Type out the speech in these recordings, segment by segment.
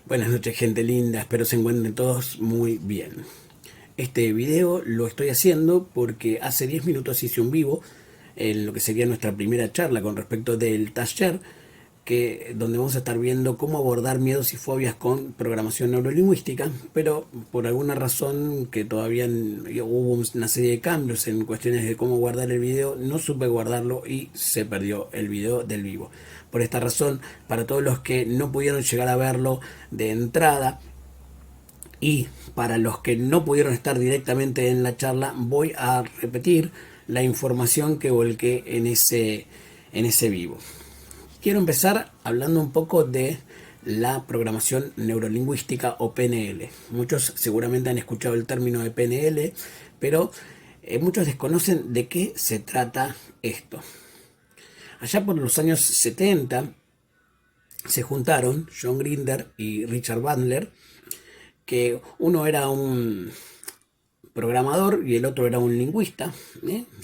Buenas noches, gente linda, espero se encuentren todos muy bien. Este video lo estoy haciendo porque hace 10 minutos hice un vivo en lo que sería nuestra primera charla con respecto del taller, donde vamos a estar viendo cómo abordar miedos y fobias con programación neurolingüística, pero por alguna razón que todavía hubo una serie de cambios en cuestiones de cómo guardar el video, no supe guardarlo y se perdió el video del vivo. Por esta razón, para todos los que no pudieron llegar a verlo de entrada, y para los que no pudieron estar directamente en la charla, voy a repetir la información que volqué en ese vivo. Quiero empezar hablando un poco de la programación neurolingüística o PNL. Muchos seguramente han escuchado el término de PNL, pero muchos desconocen de qué se trata esto. Allá por los años 70 se juntaron John Grinder y Richard Bandler, que uno era un programador y el otro era un lingüista.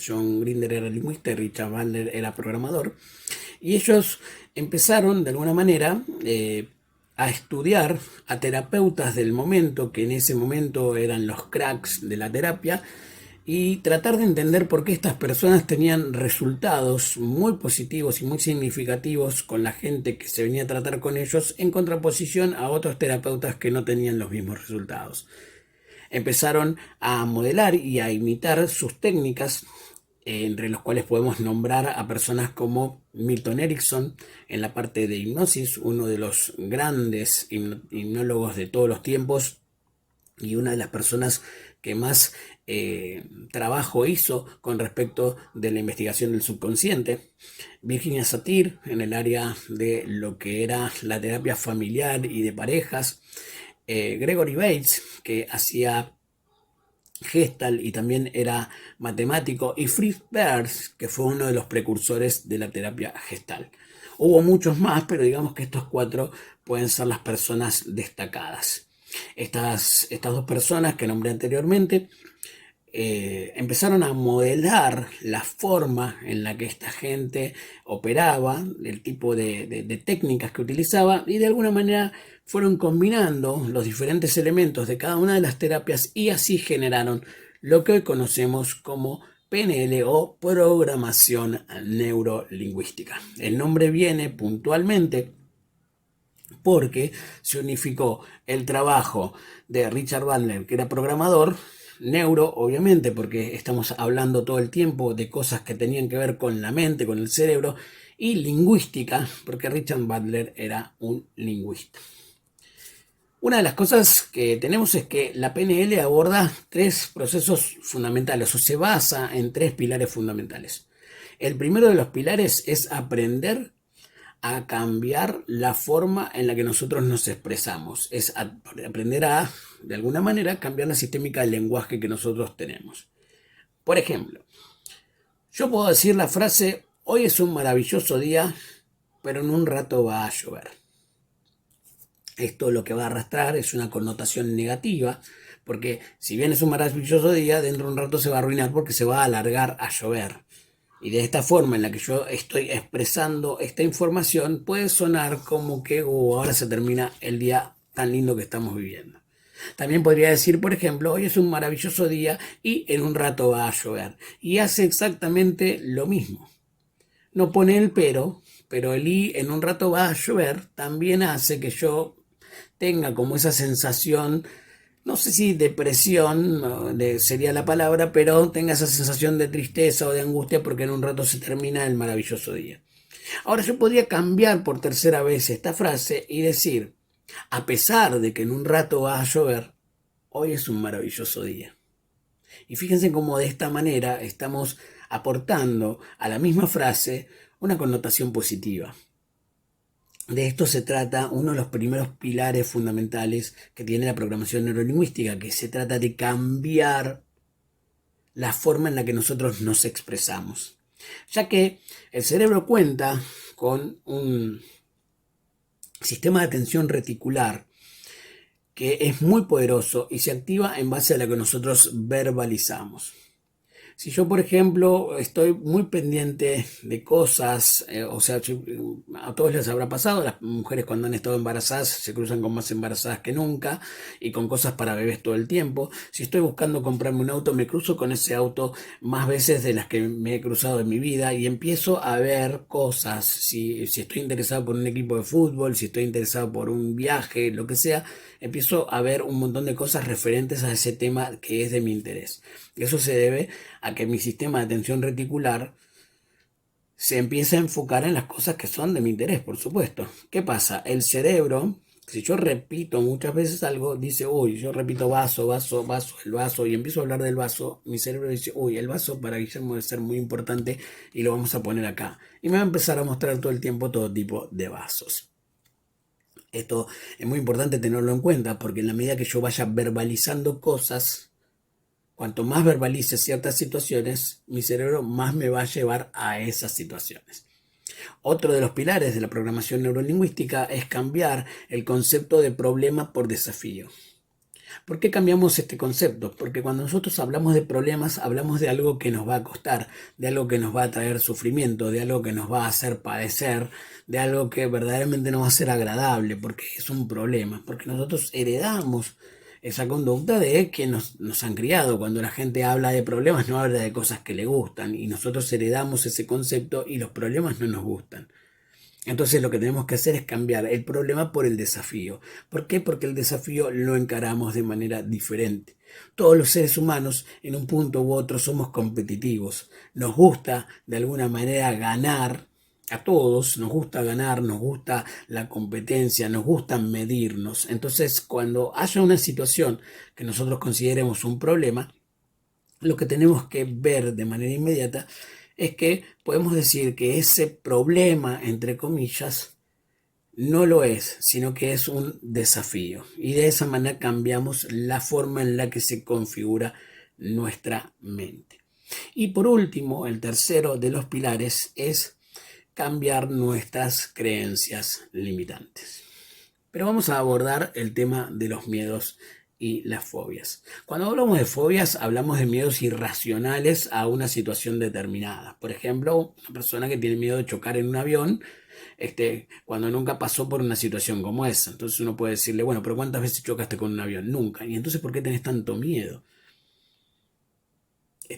John Grinder era lingüista y Richard Bandler era programador. Y ellos empezaron de alguna manera a estudiar a terapeutas del momento, que en ese momento eran los cracks de la terapia, y tratar de entender por qué estas personas tenían resultados muy positivos y muy significativos con la gente que se venía a tratar con ellos, en contraposición a otros terapeutas que no tenían los mismos resultados. Empezaron a modelar y a imitar sus técnicas, entre los cuales podemos nombrar a personas como Milton Erickson en la parte de hipnosis, uno de los grandes hipnólogos de todos los tiempos y una de las personas que más trabajo hizo con respecto de la investigación del subconsciente. Virginia Satir en el área de lo que era la terapia familiar y de parejas. Gregory Bates, que hacía Gestalt y también era matemático, y Fritz Perls, que fue uno de los precursores de la terapia Gestalt. Hubo muchos más, pero digamos que estos cuatro pueden ser las personas destacadas. Estas dos personas que nombré anteriormente empezaron a modelar la forma en la que esta gente operaba, el tipo de técnicas que utilizaba, y de alguna manera fueron combinando los diferentes elementos de cada una de las terapias y así generaron lo que hoy conocemos como PNL o programación neurolingüística. El nombre viene puntualmente porque se unificó el trabajo de Richard Bandler, que era programador, neuro, obviamente, porque estamos hablando todo el tiempo de cosas que tenían que ver con la mente, con el cerebro, y lingüística, porque Richard Bandler era un lingüista. Una de las cosas que tenemos es que la PNL aborda tres procesos fundamentales, o se basa en tres pilares fundamentales. El primero de los pilares es aprender a cambiar la forma en la que nosotros nos expresamos. Es aprender a, de alguna manera, cambiar la sistémica del lenguaje que nosotros tenemos. Por ejemplo, yo puedo decir la frase: hoy es un maravilloso día, pero en un rato va a llover. Esto lo que va a arrastrar es una connotación negativa, porque si bien es un maravilloso día, dentro de un rato se va a arruinar porque se va a alargar a llover. Y de esta forma en la que yo estoy expresando esta información, puede sonar como que ahora se termina el día tan lindo que estamos viviendo. También podría decir, por ejemplo, hoy es un maravilloso día y en un rato va a llover. Y hace exactamente lo mismo. No pone el pero el y en un rato va a llover también hace que yo tenga como esa sensación, no sé si depresión sería la palabra, pero tenga esa sensación de tristeza o de angustia porque en un rato se termina el maravilloso día. Ahora yo podría cambiar por tercera vez esta frase y decir: a pesar de que en un rato va a llover, hoy es un maravilloso día. Y fíjense cómo de esta manera estamos aportando a la misma frase una connotación positiva. De esto se trata uno de los primeros pilares fundamentales que tiene la programación neurolingüística, que se trata de cambiar la forma en la que nosotros nos expresamos. Ya que el cerebro cuenta con un sistema de atención reticular que es muy poderoso y se activa en base a lo que nosotros verbalizamos. Si yo, por ejemplo, estoy muy pendiente de cosas, o sea, a todos les habrá pasado, las mujeres cuando han estado embarazadas se cruzan con más embarazadas que nunca y con cosas para bebés todo el tiempo. Si estoy buscando comprarme un auto, me cruzo con ese auto más veces de las que me he cruzado en mi vida y empiezo a ver cosas. Si estoy interesado por un equipo de fútbol, si estoy interesado por un viaje, lo que sea, empiezo a ver un montón de cosas referentes a ese tema que es de mi interés. Eso se debe a que mi sistema de atención reticular se empieza a enfocar en las cosas que son de mi interés, por supuesto. ¿Qué pasa? El cerebro, si yo repito muchas veces algo, dice, uy, yo repito vaso, vaso, vaso, el vaso, y empiezo a hablar del vaso, mi cerebro dice, uy, el vaso para Guillermo debe ser muy importante y lo vamos a poner acá. Y me va a empezar a mostrar todo el tiempo todo tipo de vasos. Esto es muy importante tenerlo en cuenta porque en la medida que yo vaya verbalizando cosas, cuanto más verbalice ciertas situaciones, mi cerebro más me va a llevar a esas situaciones. Otro de los pilares de la programación neurolingüística es cambiar el concepto de problema por desafío. ¿Por qué cambiamos este concepto? Porque cuando nosotros hablamos de problemas, hablamos de algo que nos va a costar, de algo que nos va a traer sufrimiento, de algo que nos va a hacer padecer, de algo que verdaderamente no va a ser agradable, porque es un problema, porque nosotros heredamos esa conducta de que nos han criado. Cuando la gente habla de problemas, no habla de cosas que le gustan, y nosotros heredamos ese concepto y los problemas no nos gustan. Entonces lo que tenemos que hacer es cambiar el problema por el desafío. ¿Por qué? Porque el desafío lo encaramos de manera diferente. Todos los seres humanos en un punto u otro somos competitivos. Nos gusta de alguna manera ganar. A todos nos gusta ganar, nos gusta la competencia, nos gusta medirnos. Entonces, cuando haya una situación que nosotros consideremos un problema, lo que tenemos que ver de manera inmediata es que podemos decir que ese problema, entre comillas, no lo es, sino que es un desafío. Y de esa manera cambiamos la forma en la que se configura nuestra mente. Y por último, el tercero de los pilares es cambiar nuestras creencias limitantes. Pero vamos a abordar el tema de los miedos y las fobias. Cuando hablamos de fobias, hablamos de miedos irracionales a una situación determinada. Por ejemplo, una persona que tiene miedo de chocar en un avión, cuando nunca pasó por una situación como esa. Entonces uno puede decirle, bueno, pero ¿cuántas veces chocaste con un avión? Nunca. ¿Y entonces por qué tenés tanto miedo?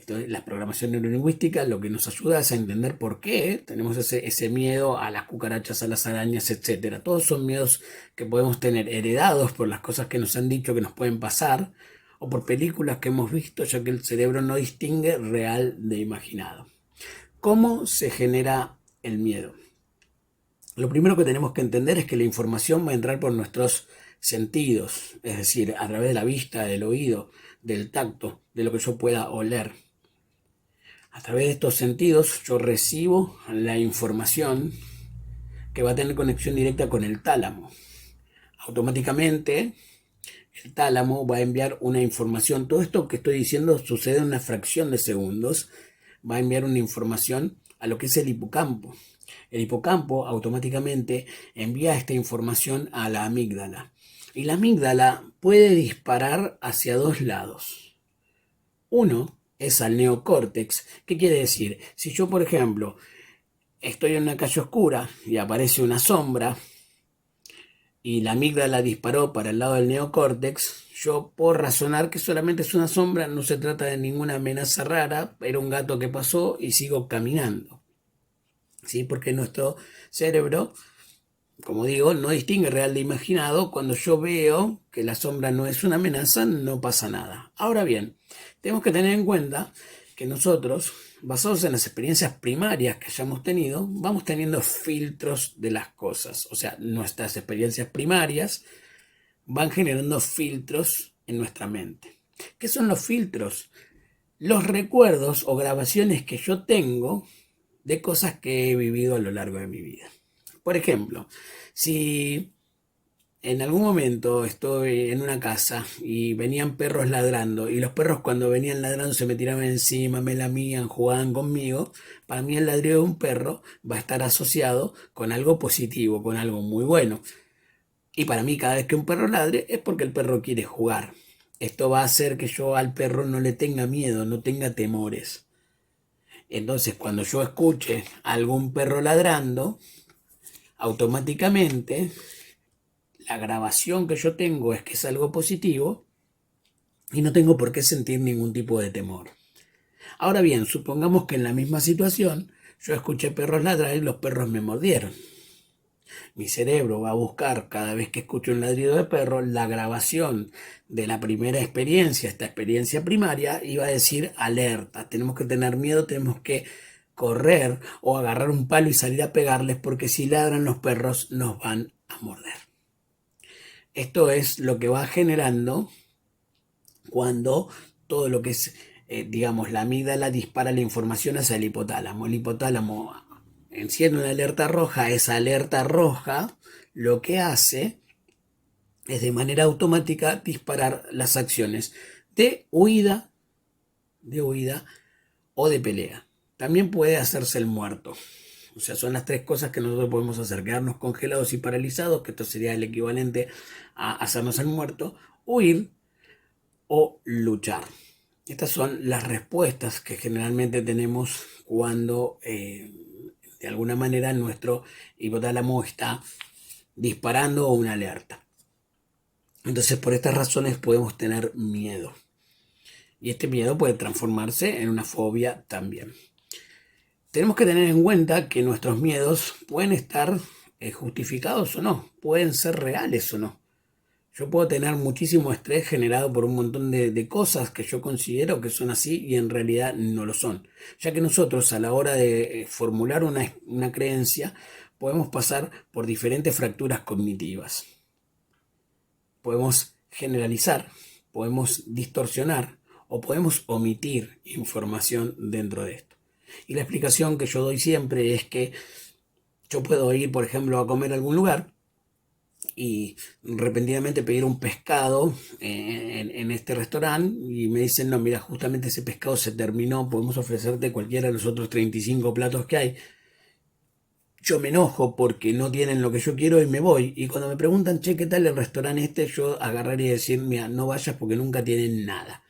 La programación neurolingüística lo que nos ayuda es a entender por qué tenemos ese miedo a las cucarachas, a las arañas, etcétera. Todos son miedos que podemos tener heredados por las cosas que nos han dicho que nos pueden pasar o por películas que hemos visto, ya que el cerebro no distingue real de imaginado. ¿Cómo se genera el miedo? Lo primero que tenemos que entender es que la información va a entrar por nuestros sentidos, es decir, a través de la vista, del oído, del tacto, de lo que yo pueda oler. A través de estos sentidos yo recibo la información que va a tener conexión directa con el tálamo. Automáticamente el tálamo va a enviar una información. Todo esto que estoy diciendo sucede en una fracción de segundos. Va a enviar una información a lo que es el hipocampo. El hipocampo automáticamente envía esta información a la amígdala. Y la amígdala puede disparar hacia dos lados. Uno es al neocórtex. ¿Qué quiere decir? Si yo, por ejemplo, estoy en una calle oscura y aparece una sombra y la amígdala disparó para el lado del neocórtex, yo puedo razonar que solamente es una sombra, no se trata de ninguna amenaza rara, era un gato que pasó y sigo caminando. ¿Sí? Porque nuestro cerebro, como digo, no distingue real de imaginado. Cuando yo veo que la sombra no es una amenaza, no pasa nada. Ahora bien, tenemos que tener en cuenta que nosotros, basados en las experiencias primarias que hayamos tenido, vamos teniendo filtros de las cosas. O sea, nuestras experiencias primarias van generando filtros en nuestra mente. ¿Qué son los filtros? Los recuerdos o grabaciones que yo tengo de cosas que he vivido a lo largo de mi vida. Por ejemplo, si en algún momento estoy en una casa y venían perros ladrando y los perros cuando venían ladrando se me tiraban encima, me lamían, jugaban conmigo, para mí el ladrido de un perro va a estar asociado con algo positivo, con algo muy bueno. Y para mí cada vez que un perro ladre es porque el perro quiere jugar. Esto va a hacer que yo al perro no le tenga miedo, no tenga temores. Entonces, cuando yo escuche algún perro ladrando, automáticamente la grabación que yo tengo es que es algo positivo y no tengo por qué sentir ningún tipo de temor. Ahora bien, supongamos que en la misma situación yo escuché perros ladrar y los perros me mordieron. Mi cerebro va a buscar cada vez que escucho un ladrido de perro la grabación de la primera experiencia, esta experiencia primaria, y va a decir alerta, tenemos que tener miedo, tenemos que correr o agarrar un palo y salir a pegarles porque si ladran los perros nos van a morder. Esto es lo que va generando cuando todo lo que es, digamos, la amígdala dispara la información hacia el hipotálamo. El hipotálamo enciende una alerta roja. Esa alerta roja lo que hace es de manera automática disparar las acciones de huida o de pelea. También puede hacerse el muerto. O sea, son las tres cosas que nosotros podemos hacer: quedarnos congelados y paralizados, que esto sería el equivalente a hacernos el muerto, huir o luchar. Estas son las respuestas que generalmente tenemos cuando de alguna manera nuestro hipotálamo está disparando una alerta. Entonces, por estas razones podemos tener miedo. Y este miedo puede transformarse en una fobia también. Tenemos que tener en cuenta que nuestros miedos pueden estar justificados o no, pueden ser reales o no. Yo puedo tener muchísimo estrés generado por un montón de cosas que yo considero que son así y en realidad no lo son. Ya que nosotros a la hora de formular una creencia podemos pasar por diferentes fracturas cognitivas. Podemos generalizar, podemos distorsionar o podemos omitir información dentro de esto. Y la explicación que yo doy siempre es que yo puedo ir, por ejemplo, a comer a algún lugar y repentinamente pedir un pescado en este restaurante y me dicen, no, mira, justamente ese pescado se terminó, podemos ofrecerte cualquiera de los otros 35 platos que hay. Yo me enojo porque no tienen lo que yo quiero y me voy. Y cuando me preguntan, che, ¿qué tal el restaurante este? Yo agarraría y decir, mira, no vayas porque nunca tienen nada.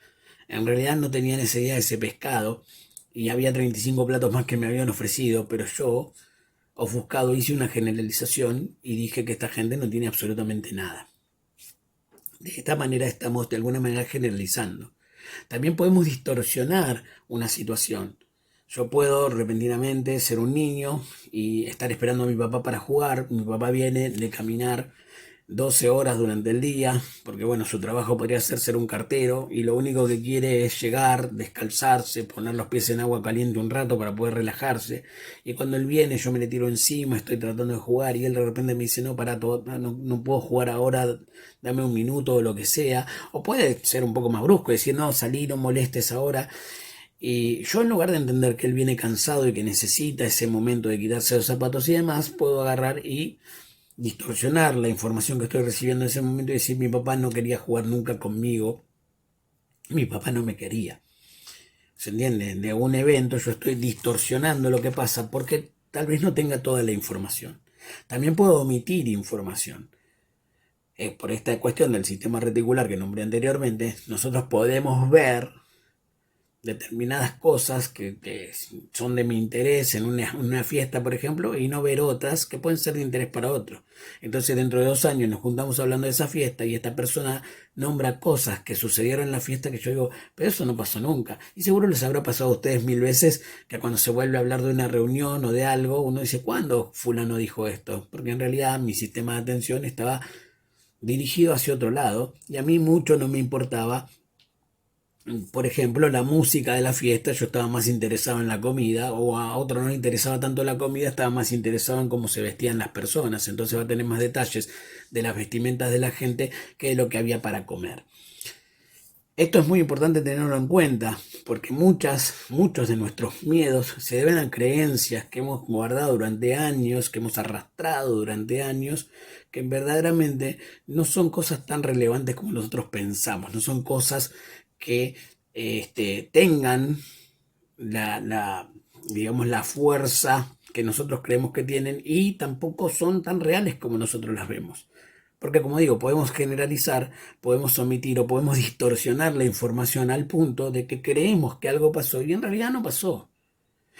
En realidad no tenían ese día ese pescado y había 35 platos más que me habían ofrecido, pero yo, ofuscado, hice una generalización y dije que esta gente no tiene absolutamente nada. De esta manera estamos de alguna manera generalizando. También podemos distorsionar una situación. Yo puedo repentinamente ser un niño y estar esperando a mi papá para jugar. Mi papá viene de caminar 12 horas durante el día, porque bueno, su trabajo podría ser un cartero y lo único que quiere es llegar, descalzarse, poner los pies en agua caliente un rato para poder relajarse. Y cuando él viene, yo me le tiro encima, estoy tratando de jugar y él de repente me dice, no, pará, no puedo jugar ahora, dame un minuto o lo que sea. O puede ser un poco más brusco, decir, no, salí, no molestes ahora. Y yo, en lugar de entender que él viene cansado y que necesita ese momento de quitarse los zapatos y demás, puedo agarrar y distorsionar la información que estoy recibiendo en ese momento y decir, mi papá no quería jugar nunca conmigo, mi papá no me quería. ¿Se entiende? De un evento yo estoy distorsionando lo que pasa porque tal vez no tenga toda la información. También puedo omitir información. Por esta cuestión del sistema reticular que nombré anteriormente, nosotros podemos ver determinadas cosas que son de mi interés en una fiesta, por ejemplo, y no ver otras que pueden ser de interés para otro. Entonces, dentro de 2 años nos juntamos hablando de esa fiesta y esta persona nombra cosas que sucedieron en la fiesta que yo digo, pero eso no pasó nunca. Y seguro les habrá pasado a ustedes 1000 veces que cuando se vuelve a hablar de una reunión o de algo, uno dice, ¿cuándo fulano dijo esto? Porque en realidad mi sistema de atención estaba dirigido hacia otro lado y a mí mucho no me importaba. Por ejemplo, la música de la fiesta, yo estaba más interesado en la comida, o a otro no le interesaba tanto la comida, estaba más interesado en cómo se vestían las personas. Entonces va a tener más detalles de las vestimentas de la gente que de lo que había para comer. Esto es muy importante tenerlo en cuenta, porque muchos de nuestros miedos se deben a creencias que hemos guardado durante años, que hemos arrastrado durante años, que verdaderamente no son cosas tan relevantes como nosotros pensamos, no son cosas que tengan digamos, la fuerza que nosotros creemos que tienen y tampoco son tan reales como nosotros las vemos. Porque como digo, podemos generalizar, podemos omitir o podemos distorsionar la información al punto de que creemos que algo pasó y en realidad no pasó.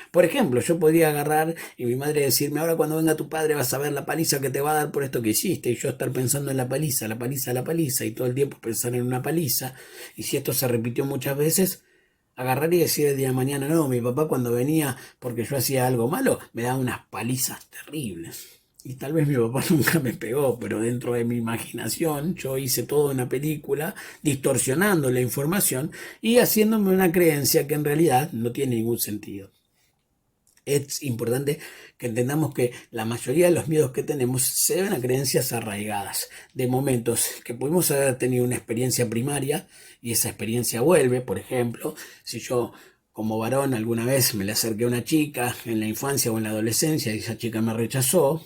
Por ejemplo, yo podría agarrar y mi madre decirme, ahora cuando venga tu padre vas a ver la paliza que te va a dar por esto que hiciste, y yo estar pensando en la paliza, la paliza, la paliza, y todo el tiempo pensar en una paliza, y si esto se repitió muchas veces, agarrar y decir el día de mañana, no, mi papá cuando venía porque yo hacía algo malo, me daba unas palizas terribles. Y tal vez mi papá nunca me pegó, pero dentro de mi imaginación yo hice toda una película distorsionando la información y haciéndome una creencia que en realidad no tiene ningún sentido. Es importante que entendamos que la mayoría de los miedos que tenemos se deben a creencias arraigadas, de momentos que pudimos haber tenido una experiencia primaria y esa experiencia vuelve. Por ejemplo, si yo como varón alguna vez me le acerqué a una chica en la infancia o en la adolescencia y esa chica me rechazó,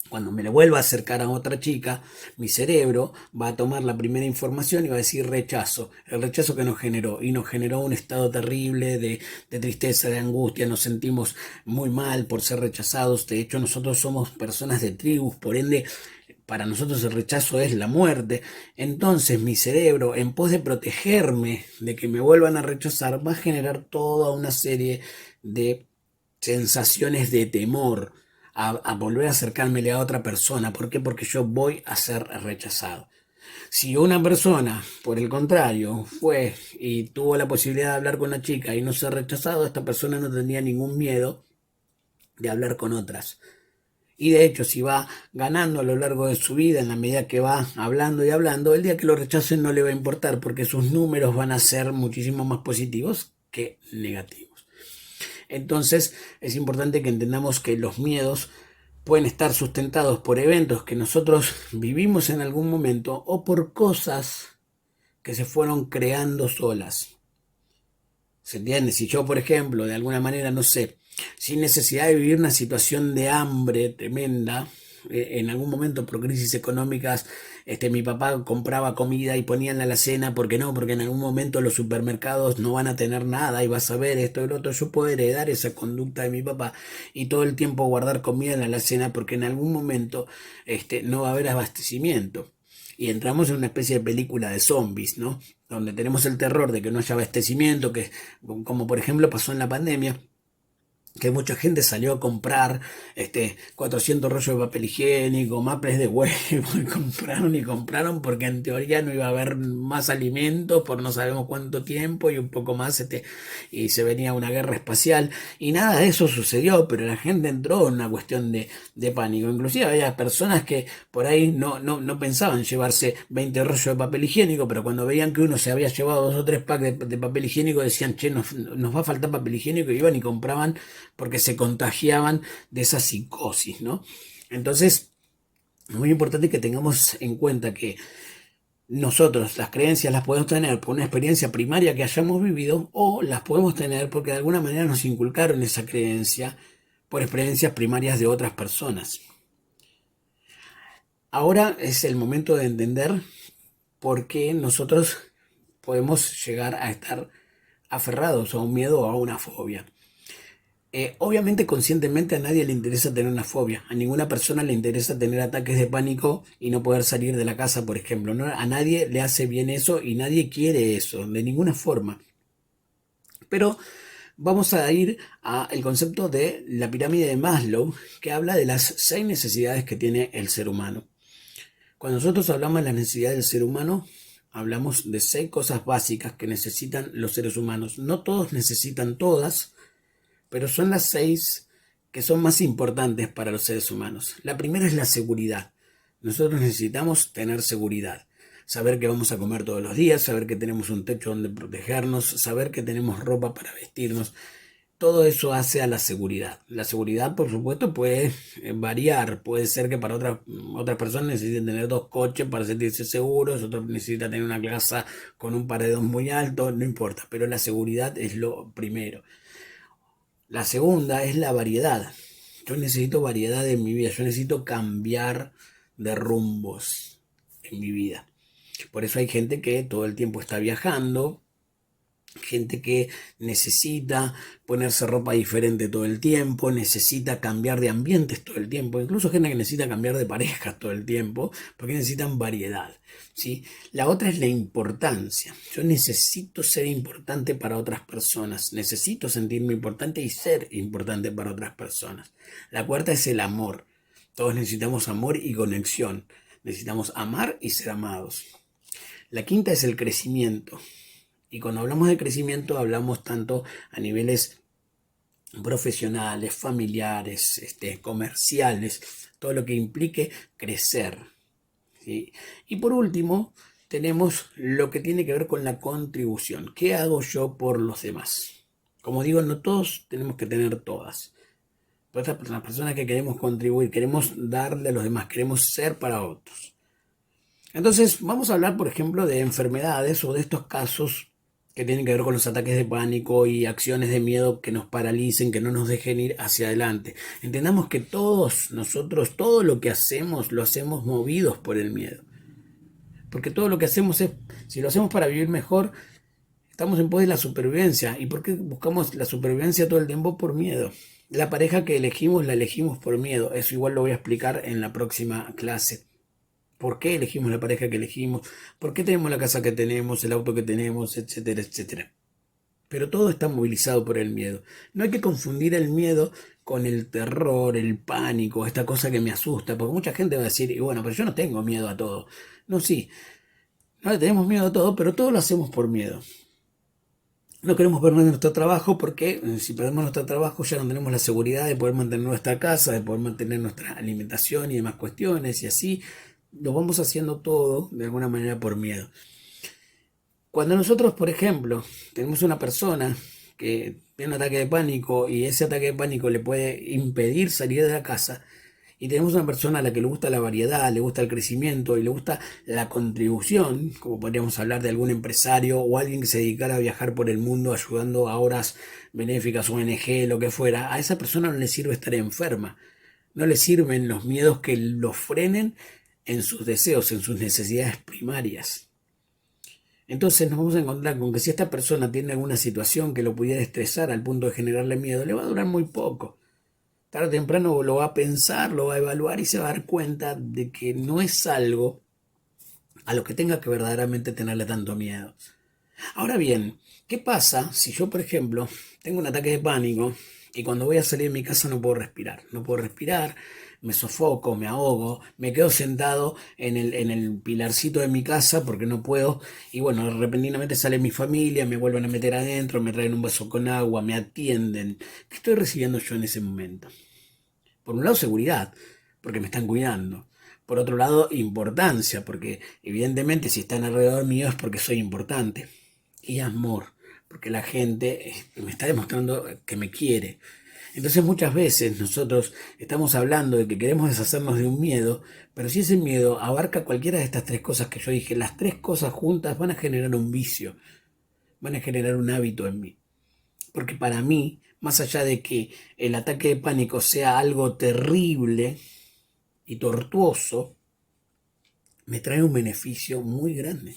cuando me le vuelva a acercar a otra chica, mi cerebro va a tomar la primera información y va a decir rechazo. El rechazo que nos generó. Y nos generó un estado terrible de tristeza, de angustia. Nos sentimos muy mal por ser rechazados. De hecho, nosotros somos personas de tribus. Por ende, para nosotros el rechazo es la muerte. Entonces mi cerebro, en pos de protegerme de que me vuelvan a rechazar, va a generar toda una serie de sensaciones de temor a volver a acercármele a otra persona. ¿Por qué? Porque yo voy a ser rechazado. Si una persona, por el contrario, fue y tuvo la posibilidad de hablar con una chica y no ser rechazado, esta persona no tendría ningún miedo de hablar con otras. Y de hecho, si va ganando a lo largo de su vida, en la medida que va hablando y hablando, el día que lo rechacen no le va a importar porque sus números van a ser muchísimo más positivos que negativos. Entonces, es importante que entendamos que los miedos pueden estar sustentados por eventos que nosotros vivimos en algún momento o por cosas que se fueron creando solas. ¿Se entiende? Si yo, por ejemplo, de alguna manera, no sé, sin necesidad de vivir una situación de hambre tremenda, en algún momento por crisis económicas, mi papá compraba comida y ponía en la alacena, porque no, porque en algún momento los supermercados no van a tener nada y vas a ver esto y lo otro. Yo puedo heredar esa conducta de mi papá y todo el tiempo guardar comida en la alacena porque en algún momento no va a haber abastecimiento. Y entramos en una especie de película de zombies, ¿no? Donde tenemos el terror de que no haya abastecimiento, que, como por ejemplo pasó en la pandemia, que mucha gente salió a comprar 400 rollos de papel higiénico, maples de huevo, y compraron porque en teoría no iba a haber más alimentos por no sabemos cuánto tiempo y un poco más, y se venía una guerra espacial, y nada de eso sucedió, pero la gente entró en una cuestión de pánico. Inclusive había personas que por ahí no pensaban llevarse 20 rollos de papel higiénico, pero cuando veían que uno se había llevado 2 o 3 packs de papel higiénico, decían, che, nos va a faltar papel higiénico, y iban y compraban porque se contagiaban de esa psicosis, ¿no? Entonces, es muy importante que tengamos en cuenta que nosotros las creencias las podemos tener por una experiencia primaria que hayamos vivido o las podemos tener porque de alguna manera nos inculcaron esa creencia por experiencias primarias de otras personas. Ahora es el momento de entender por qué nosotros podemos llegar a estar aferrados a un miedo o a una fobia. Obviamente conscientemente a nadie le interesa tener una fobia, a ninguna persona le interesa tener ataques de pánico y no poder salir de la casa, por ejemplo, ¿no? A nadie le hace bien eso y nadie quiere eso, de ninguna forma. Pero vamos a ir al concepto de la pirámide de Maslow, que habla de las 6 necesidades que tiene el ser humano. Cuando nosotros hablamos de las necesidades del ser humano, hablamos de 6 cosas básicas que necesitan los seres humanos. No todos necesitan todas, pero son las 6 que son más importantes para los seres humanos. La primera es la seguridad. Nosotros necesitamos tener seguridad. Saber que vamos a comer todos los días, saber que tenemos un techo donde protegernos, saber que tenemos ropa para vestirnos. Todo eso hace a la seguridad. La seguridad, por supuesto, puede variar. Puede ser que para otras personas necesiten tener 2 coches para sentirse seguros, otros necesitan tener una casa con un paredón muy alto, no importa, pero la seguridad es lo primero. La segunda es la variedad. Yo necesito variedad en mi vida, yo necesito cambiar de rumbos en mi vida. Por eso hay gente que todo el tiempo está viajando, gente que necesita ponerse ropa diferente todo el tiempo, necesita cambiar de ambientes todo el tiempo, incluso gente que necesita cambiar de parejas todo el tiempo, porque necesitan variedad, ¿sí? La otra es la importancia. Yo necesito ser importante para otras personas, necesito sentirme importante y ser importante para otras personas. La cuarta es el amor. Todos necesitamos amor y conexión. Necesitamos amar y ser amados. La quinta es el crecimiento. Y cuando hablamos de crecimiento hablamos tanto a niveles profesionales, familiares, comerciales, todo lo que implique crecer, ¿sí? Y por último, tenemos lo que tiene que ver con la contribución. ¿Qué hago yo por los demás? Como digo, no todos tenemos que tener todas. Pero las personas que queremos contribuir, queremos darle a los demás, queremos ser para otros. Entonces, vamos a hablar, por ejemplo, de enfermedades o de estos casos que tienen que ver con los ataques de pánico y acciones de miedo que nos paralicen, que no nos dejen ir hacia adelante. Entendamos que todos nosotros, todo lo que hacemos, lo hacemos movidos por el miedo. Porque todo lo que hacemos es, si lo hacemos para vivir mejor, estamos en pos de la supervivencia. ¿Y por qué buscamos la supervivencia todo el tiempo? Por miedo. La pareja que elegimos, la elegimos por miedo. Eso igual lo voy a explicar en la próxima clase. ¿Por qué elegimos la pareja que elegimos? ¿Por qué tenemos la casa que tenemos, el auto que tenemos, etcétera, etcétera? Pero todo está movilizado por el miedo. No hay que confundir el miedo con el terror, el pánico, esta cosa que me asusta, porque mucha gente va a decir, y bueno, pero yo no tengo miedo a todo. No, sí, no le tenemos miedo a todo, pero todo lo hacemos por miedo. No queremos perder nuestro trabajo porque si perdemos nuestro trabajo ya no tenemos la seguridad de poder mantener nuestra casa, de poder mantener nuestra alimentación y demás cuestiones, y así lo vamos haciendo todo de alguna manera por miedo. Cuando nosotros, por ejemplo, tenemos una persona que tiene un ataque de pánico y ese ataque de pánico le puede impedir salir de la casa, y tenemos una persona a la que le gusta la variedad, le gusta el crecimiento y le gusta la contribución, como podríamos hablar de algún empresario o alguien que se dedicara a viajar por el mundo ayudando a obras benéficas, ONG, lo que fuera, a esa persona no le sirve estar enferma, no le sirven los miedos que lo frenen en sus deseos, en sus necesidades primarias. Entonces nos vamos a encontrar con que si esta persona tiene alguna situación que lo pudiera estresar al punto de generarle miedo, le va a durar muy poco. Tarde o temprano lo va a pensar, lo va a evaluar y se va a dar cuenta de que no es algo a lo que tenga que verdaderamente tenerle tanto miedo. Ahora bien, ¿qué pasa si yo, por ejemplo, tengo un ataque de pánico y cuando voy a salir de mi casa no puedo respirar? No puedo respirar, me sofoco, me ahogo, me quedo sentado en el pilarcito de mi casa porque no puedo. Y bueno, repentinamente sale mi familia, me vuelven a meter adentro, me traen un vaso con agua, me atienden. ¿Qué estoy recibiendo yo en ese momento? Por un lado, seguridad, porque me están cuidando. Por otro lado, importancia, porque evidentemente si están alrededor mío es porque soy importante. Y amor, porque la gente me está demostrando que me quiere. Entonces muchas veces nosotros estamos hablando de que queremos deshacernos de un miedo, pero si ese miedo abarca cualquiera de estas tres cosas que yo dije, las tres cosas juntas van a generar un vicio, van a generar un hábito en mí. Porque para mí, más allá de que el ataque de pánico sea algo terrible y tortuoso, me trae un beneficio muy grande.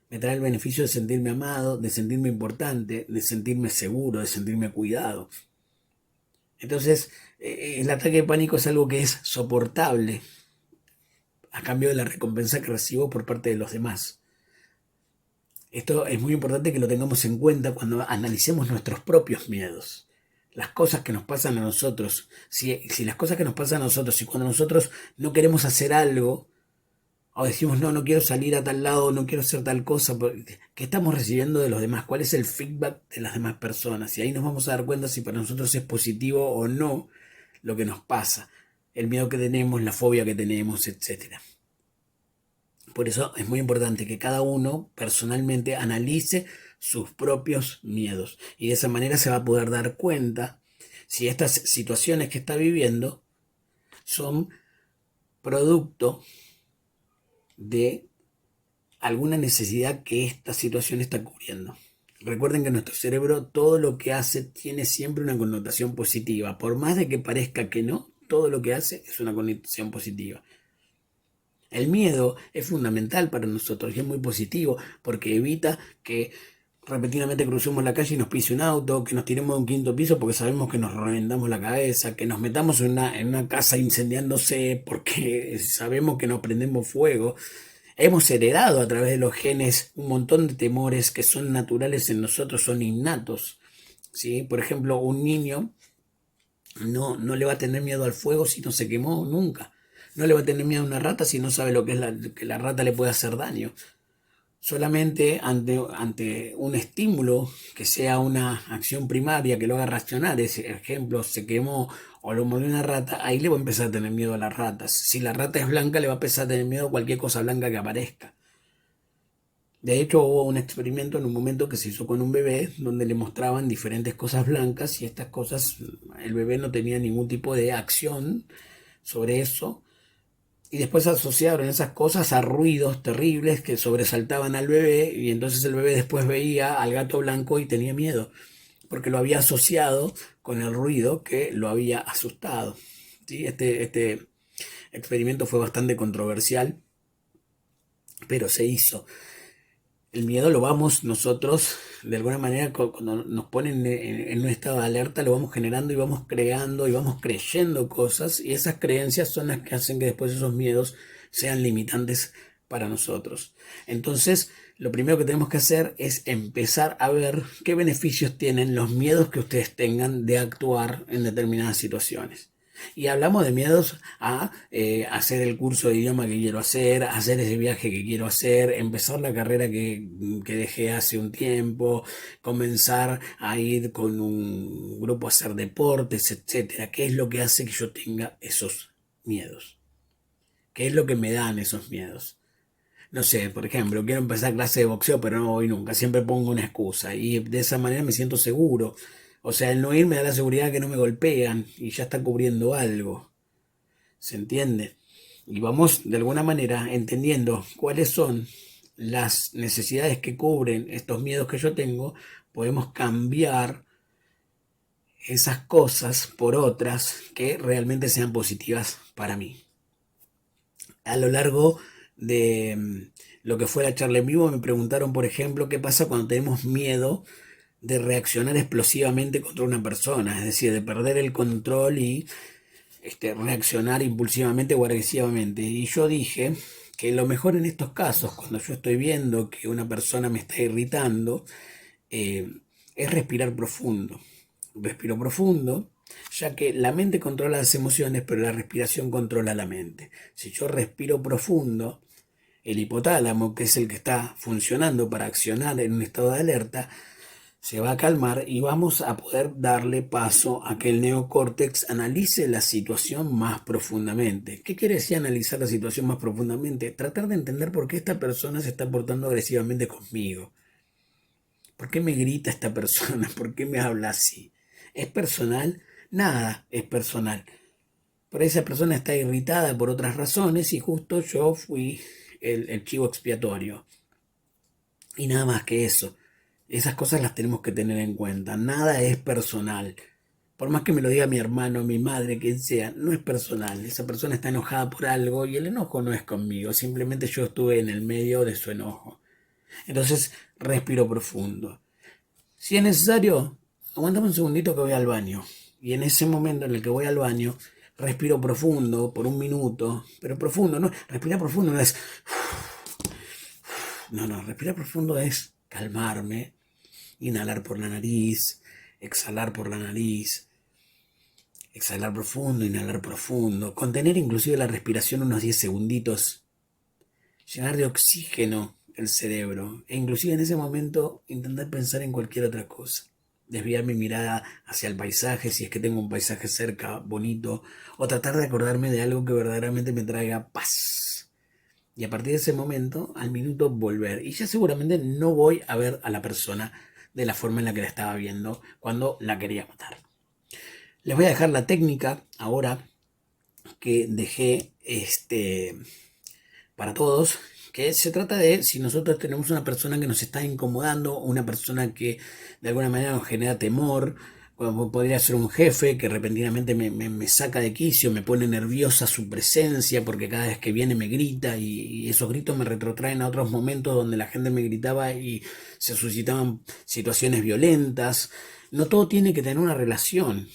Me trae el beneficio de sentirme amado, de sentirme importante, de sentirme seguro, de sentirme cuidado. Entonces, el ataque de pánico es algo que es soportable a cambio de la recompensa que recibo por parte de los demás. Esto es muy importante que lo tengamos en cuenta cuando analicemos nuestros propios miedos. Las cosas que nos pasan a nosotros, si las cosas que nos pasan a nosotros, si cuando nosotros no queremos hacer algo, o decimos, no, no quiero salir a tal lado, no quiero hacer tal cosa, ¿qué estamos recibiendo de los demás? ¿Cuál es el feedback de las demás personas? Y ahí nos vamos a dar cuenta si para nosotros es positivo o no lo que nos pasa, el miedo que tenemos, la fobia que tenemos, etcétera. Por eso es muy importante que cada uno personalmente analice sus propios miedos y de esa manera se va a poder dar cuenta si estas situaciones que está viviendo son producto de alguna necesidad que esta situación está cubriendo. Recuerden que nuestro cerebro todo lo que hace tiene siempre una connotación positiva. Por más de que parezca que no, todo lo que hace es una connotación positiva. El miedo es fundamental para nosotros y es muy positivo porque evita que repetidamente crucemos la calle y nos pise un auto, que nos tiremos de un quinto piso porque sabemos que nos reventamos la cabeza, que nos metamos en una casa incendiándose porque sabemos que nos prendemos fuego. Hemos heredado a través de los genes un montón de temores que son naturales en nosotros, son innatos. ¿Sí? Por ejemplo, un niño no le va a tener miedo al fuego si no se quemó nunca. No le va a tener miedo a una rata si no sabe lo que es que la rata le puede hacer daño. Solamente ante un estímulo que sea una acción primaria que lo haga racionar, ese ejemplo, se quemó o lo mordió una rata, ahí le va a empezar a tener miedo a las ratas. Si la rata es blanca, le va a empezar a tener miedo a cualquier cosa blanca que aparezca. De hecho, hubo un experimento en un momento que se hizo con un bebé donde le mostraban diferentes cosas blancas y estas cosas, el bebé no tenía ningún tipo de acción sobre eso. Y después asociaron esas cosas a ruidos terribles que sobresaltaban al bebé y entonces el bebé después veía al gato blanco y tenía miedo, porque lo había asociado con el ruido que lo había asustado. ¿Sí? Este experimento fue bastante controversial, pero se hizo. El miedo lo vamos nosotros, de alguna manera, cuando nos ponen en un estado de alerta, lo vamos generando y vamos creando y vamos creyendo cosas, y esas creencias son las que hacen que después esos miedos sean limitantes para nosotros. Entonces, lo primero que tenemos que hacer es empezar a ver qué beneficios tienen los miedos que ustedes tengan de actuar en determinadas situaciones. Y hablamos de miedos a hacer el curso de idioma que quiero hacer ese viaje que quiero hacer, empezar la carrera que dejé hace un tiempo, comenzar a ir con un grupo a hacer deportes, etcétera. ¿Qué es lo que hace que yo tenga esos miedos? ¿Qué es lo que me dan esos miedos? No sé, por ejemplo, quiero empezar clase de boxeo, pero no voy nunca. Siempre pongo una excusa y de esa manera me siento seguro. O sea, el no ir me da la seguridad que no me golpean y ya está cubriendo algo. ¿Se entiende? Y vamos de alguna manera entendiendo cuáles son las necesidades que cubren estos miedos que yo tengo. Podemos cambiar esas cosas por otras que realmente sean positivas para mí. A lo largo de lo que fue la charla en vivo me preguntaron, por ejemplo, qué pasa cuando tenemos miedo de reaccionar explosivamente contra una persona, es decir, de perder el control y reaccionar impulsivamente o agresivamente. Y yo dije que lo mejor en estos casos, cuando yo estoy viendo que una persona me está irritando, eh, es respirar profundo. Respiro profundo, ya que la mente controla las emociones, pero la respiración controla la mente. Si yo respiro profundo, el hipotálamo, que es el que está funcionando para accionar en un estado de alerta, se va a calmar y vamos a poder darle paso a que el neocórtex analice la situación más profundamente. ¿Qué quiere decir analizar la situación más profundamente? Tratar de entender por qué esta persona se está portando agresivamente conmigo. ¿Por qué me grita esta persona? ¿Por qué me habla así? ¿Es personal? Nada es personal. Pero esa persona está irritada por otras razones y justo yo fui el chivo expiatorio. Y nada más que eso. Esas cosas las tenemos que tener en cuenta. Nada es personal. Por más que me lo diga mi hermano, mi madre, quien sea, no es personal. Esa persona está enojada por algo y el enojo no es conmigo. Simplemente yo estuve en el medio de su enojo. Entonces, respiro profundo. Si es necesario, aguantame un segundito que voy al baño. Y en ese momento en el que voy al baño, respiro profundo por un minuto. Pero profundo, no, respirar profundo no es... No, respirar profundo es calmarme, inhalar por la nariz, exhalar por la nariz, exhalar profundo, inhalar profundo, contener inclusive la respiración unos 10 segunditos, llenar de oxígeno el cerebro e inclusive en ese momento intentar pensar en cualquier otra cosa. Desviar mi mirada hacia el paisaje, si es que tengo un paisaje cerca, bonito, o tratar de acordarme de algo que verdaderamente me traiga paz. Y a partir de ese momento, al minuto, volver. Y ya seguramente no voy a ver a la persona de la forma en la que la estaba viendo cuando la quería matar. Les voy a dejar la técnica ahora que dejé para todos, que se trata de si nosotros tenemos una persona que nos está incomodando, una persona que de alguna manera nos genera temor, Como podría ser un jefe que repentinamente me saca de quicio, me pone nerviosa su presencia porque cada vez que viene me grita y esos gritos me retrotraen a otros momentos donde la gente me gritaba y se suscitaban situaciones violentas. No todo tiene que tener una relación.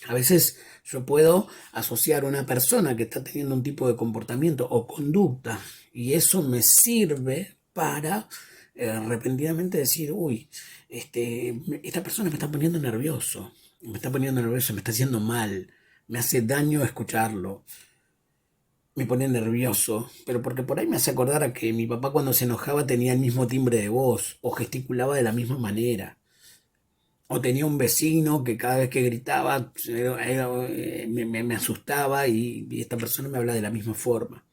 A veces yo puedo asociar a una persona que está teniendo un tipo de comportamiento o conducta y eso me sirve para repentinamente decir, uy, esta persona me está poniendo nervioso, me está haciendo mal, me hace daño escucharlo, me pone nervioso, pero porque por ahí me hace acordar a que mi papá cuando se enojaba tenía el mismo timbre de voz o gesticulaba de la misma manera. O tenía un vecino que cada vez que gritaba me asustaba y esta persona me habla de la misma forma.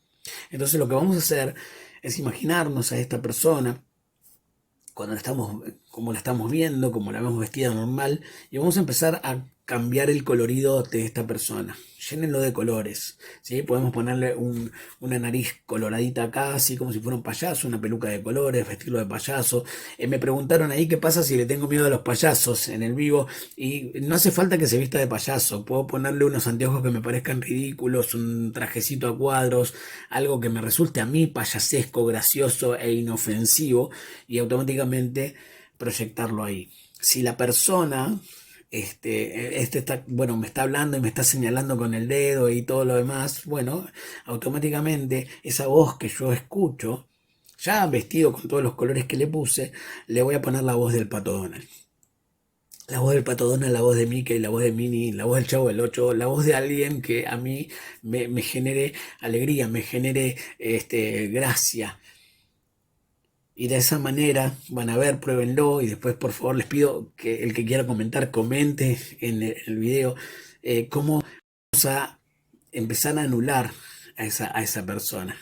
Entonces lo que vamos a hacer es imaginarnos a esta persona cuando la estamos, como la estamos viendo, como la vemos vestida normal, y vamos a empezar a cambiar el colorido de esta persona. Llénenlo de colores, ¿sí? Podemos ponerle una nariz coloradita acá, así como si fuera un payaso, una peluca de colores, vestirlo de payaso. Me preguntaron ahí qué pasa si le tengo miedo a los payasos en el vivo, y no hace falta que se vista de payaso. Puedo ponerle unos anteojos que me parezcan ridículos, un trajecito a cuadros, algo que me resulte a mí payasesco, gracioso e inofensivo, y automáticamente proyectarlo ahí. Si la persona, está, bueno, me está hablando y me está señalando con el dedo y todo lo demás, bueno, automáticamente esa voz que yo escucho, ya vestido con todos los colores que le puse, le voy a poner la voz del Pato Donald. La voz del Pato Donald, la voz de Mickey, la voz de Minnie, la voz del Chavo del Ocho, la voz de alguien que a mí me genere alegría, me genere gracia. Y de esa manera van a ver, pruébenlo y después por favor les pido que el que quiera comentar, comente en el video cómo vamos a empezar a anular a esa persona.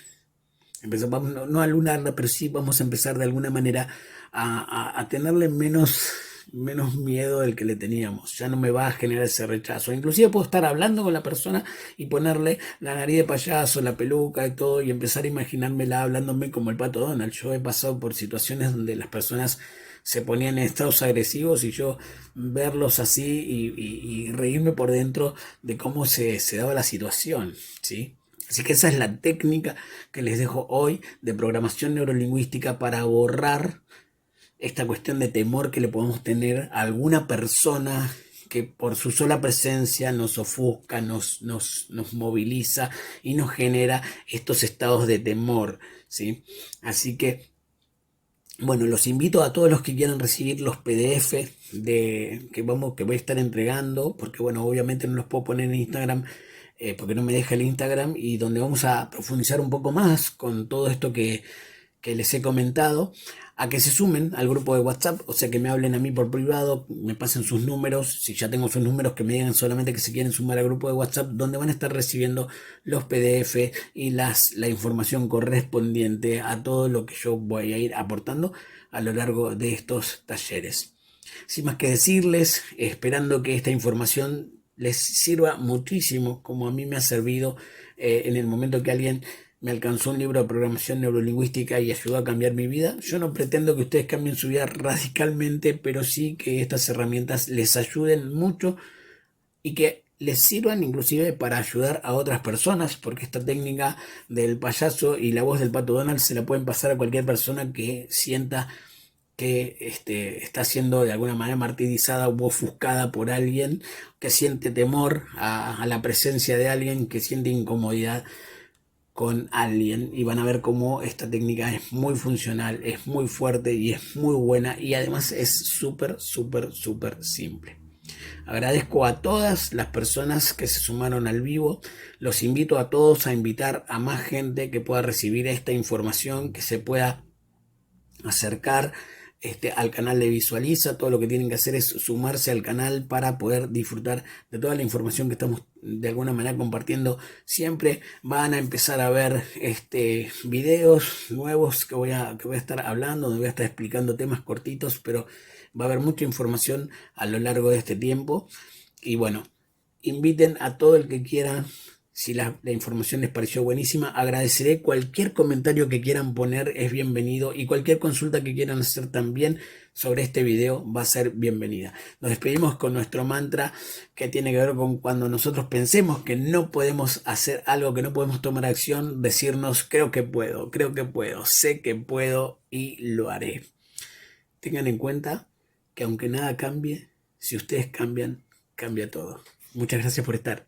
Empezamos, no, no a lunarla, pero sí vamos a empezar de alguna manera a tenerle menos miedo del que le teníamos. Ya no me va a generar ese rechazo. Inclusive puedo estar hablando con la persona y ponerle la nariz de payaso, la peluca y todo, y empezar a imaginármela hablándome como el Pato Donald. Yo he pasado por situaciones donde las personas se ponían en estados agresivos y yo verlos así y reírme por dentro de cómo se daba la situación, ¿sí? Así que esa es la técnica que les dejo hoy de programación neurolingüística para borrar esta cuestión de temor que le podemos tener a alguna persona que por su sola presencia nos ofusca, nos moviliza y nos genera estos estados de temor, ¿sí? Así que, bueno, los invito a todos los que quieran recibir los PDF que voy a estar entregando, porque bueno, obviamente no los puedo poner en Instagram porque no me deja el Instagram, y donde vamos a profundizar un poco más con todo esto que les he comentado, a que se sumen al grupo de WhatsApp, o sea que me hablen a mí por privado, me pasen sus números, si ya tengo sus números, que me digan solamente que se quieren sumar al grupo de WhatsApp, donde van a estar recibiendo los PDF y la información correspondiente a todo lo que yo voy a ir aportando a lo largo de estos talleres. Sin más que decirles, esperando que esta información les sirva muchísimo, como a mí me ha servido en el momento que alguien me alcanzó un libro de programación neurolingüística y ayudó a cambiar mi vida. Yo no pretendo que ustedes cambien su vida radicalmente, pero sí que estas herramientas les ayuden mucho y que les sirvan inclusive para ayudar a otras personas, porque esta técnica del payaso y la voz del Pato Donald se la pueden pasar a cualquier persona que sienta que está siendo de alguna manera martirizada o ofuscada por alguien, que siente temor a la presencia de alguien, que siente incomodidad con alguien, y van a ver cómo esta técnica es muy funcional, es muy fuerte y es muy buena, y además es súper simple. Agradezco a todas las personas que se sumaron al vivo. Los invito a todos a invitar a más gente que pueda recibir esta información, que se pueda acercar al canal de Visualiza. Todo lo que tienen que hacer es sumarse al canal para poder disfrutar de toda la información que estamos de alguna manera compartiendo. Siempre van a empezar a ver videos nuevos que voy a estar hablando, donde voy a estar explicando temas cortitos, pero va a haber mucha información a lo largo de este tiempo. Y bueno, inviten a todo el que quiera Si la información les pareció buenísima, agradeceré cualquier comentario que quieran poner, es bienvenido, y cualquier consulta que quieran hacer también sobre este video va a ser bienvenida. Nos despedimos con nuestro mantra que tiene que ver con cuando nosotros pensemos que no podemos hacer algo, que no podemos tomar acción, decirnos creo que puedo, sé que puedo y lo haré. Tengan en cuenta que aunque nada cambie, si ustedes cambian, cambia todo. Muchas gracias por estar.